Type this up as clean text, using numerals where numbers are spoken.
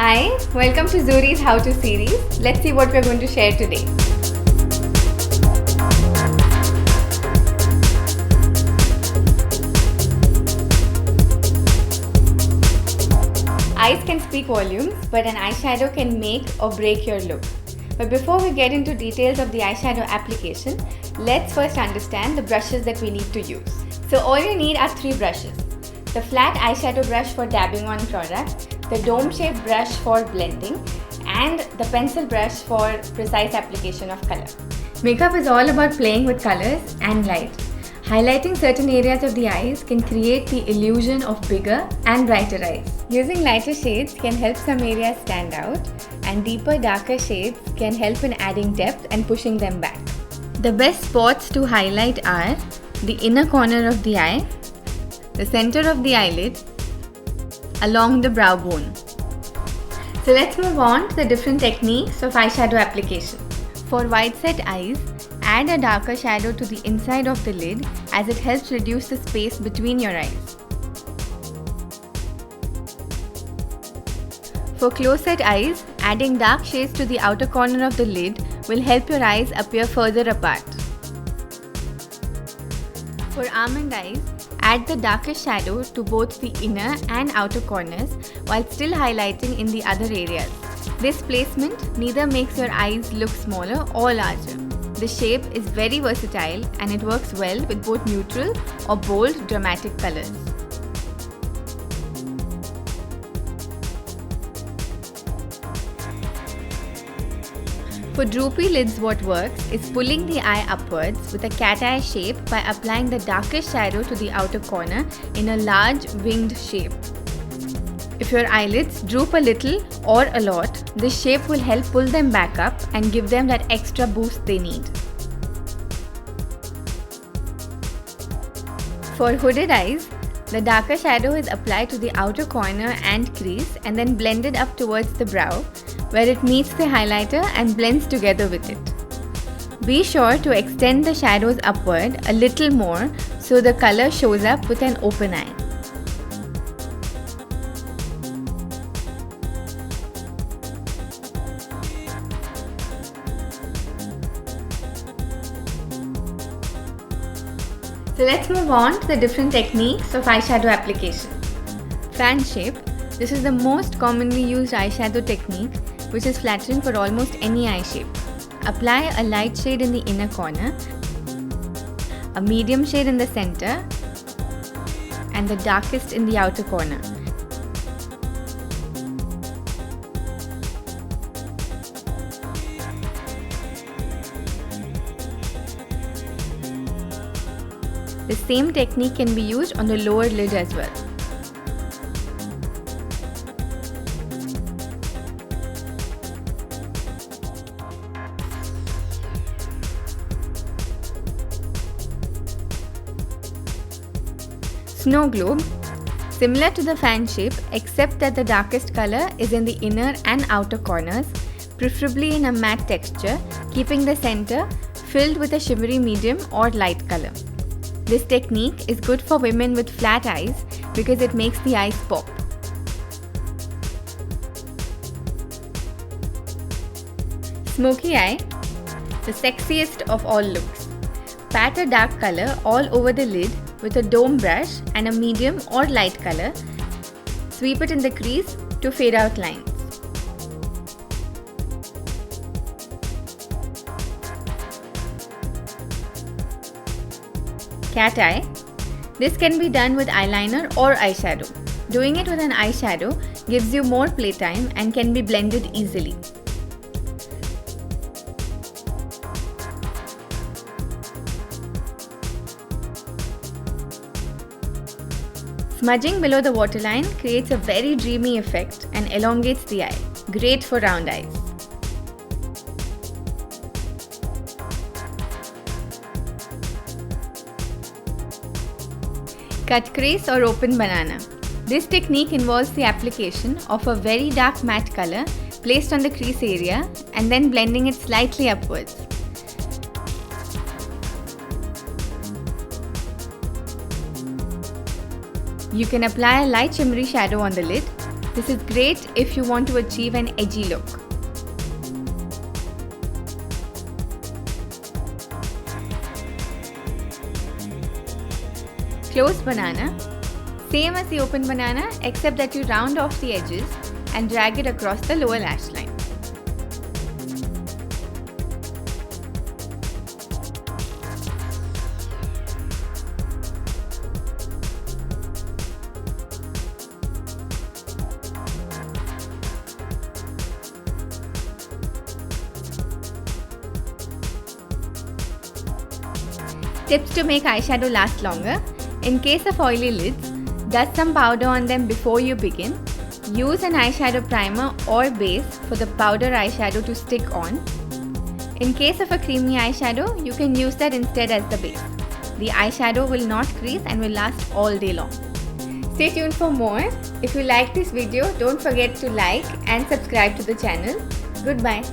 Hi, welcome to Zuri's How To series. Let's see what we're going to share today. Eyes can speak volumes, but an eyeshadow can make or break your look. But before we get into details of the eyeshadow application, let's first understand the brushes that we need to use. So all you need are 3 brushes. The flat eyeshadow brush for dabbing on product, the dome-shaped brush for blending, and the pencil brush for precise application of color. Makeup is all about playing with colors and light. Highlighting certain areas of the eyes can create the illusion of bigger and brighter eyes. Using lighter shades can help some areas stand out, and deeper, darker shades can help in adding depth and pushing them back. The best spots to highlight are the inner corner of the eye, the center of the eyelid, along the brow bone. So let's move on to the different techniques of eyeshadow application. For wide set eyes, add a darker shadow to the inside of the lid as it helps reduce the space between your eyes. For close set eyes, adding dark shades to the outer corner of the lid will help your eyes appear further apart. For almond eyes, add the darkest shadow to both the inner and outer corners while still highlighting in the other areas. This placement neither makes your eyes look smaller or larger. The shape is very versatile and it works well with both neutral or bold dramatic colors. For droopy lids, what works is pulling the eye upwards with a cat eye shape by applying the darkest shadow to the outer corner in a large winged shape. If your eyelids droop a little or a lot, this shape will help pull them back up and give them that extra boost they need. For hooded eyes, the darker shadow is applied to the outer corner and crease and then blended up towards the brow, where it meets the highlighter and blends together with it. Be sure to extend the shadows upward a little more so the color shows up with an open eye. So let's move on to the different techniques of eyeshadow application. Fan shape. This is the most commonly used eyeshadow technique, which is flattering for almost any eye shape. Apply a light shade in the inner corner, a medium shade in the center, and the darkest in the outer corner. The same technique can be used on the lower lid as well. Snow globe. Similar to the fan shape, except that the darkest color is in the inner and outer corners, preferably in a matte texture, keeping the center filled with a shimmery medium or light color. This technique is good for women with flat eyes because it makes the eyes pop. Smoky eye, the sexiest of all looks. Pat a dark color all over the lid with a dome brush and a medium or light color. Sweep it in the crease to fade out lines. Cat eye. This can be done with eyeliner or eyeshadow. Doing it with an eyeshadow gives you more playtime and can be blended easily. Smudging below the waterline creates a very dreamy effect and elongates the eye. Great for round eyes. Cut crease or open banana. This technique involves the application of a very dark matte color placed on the crease area and then blending it slightly upwards. You can apply a light shimmery shadow on the lid, This is great if you want to achieve an edgy look. Closed banana. Same as the open banana, except that you round off the edges and drag it across the lower lash line. Tips to make eyeshadow last longer. In case of oily lids, dust some powder on them before you begin. Use an eyeshadow primer or base for the powder eyeshadow to stick on. In case of a creamy eyeshadow, you can use that instead as the base. The eyeshadow will not crease and will last all day long. Stay tuned for more. If you like this video, don't forget to like and subscribe to the channel. Goodbye.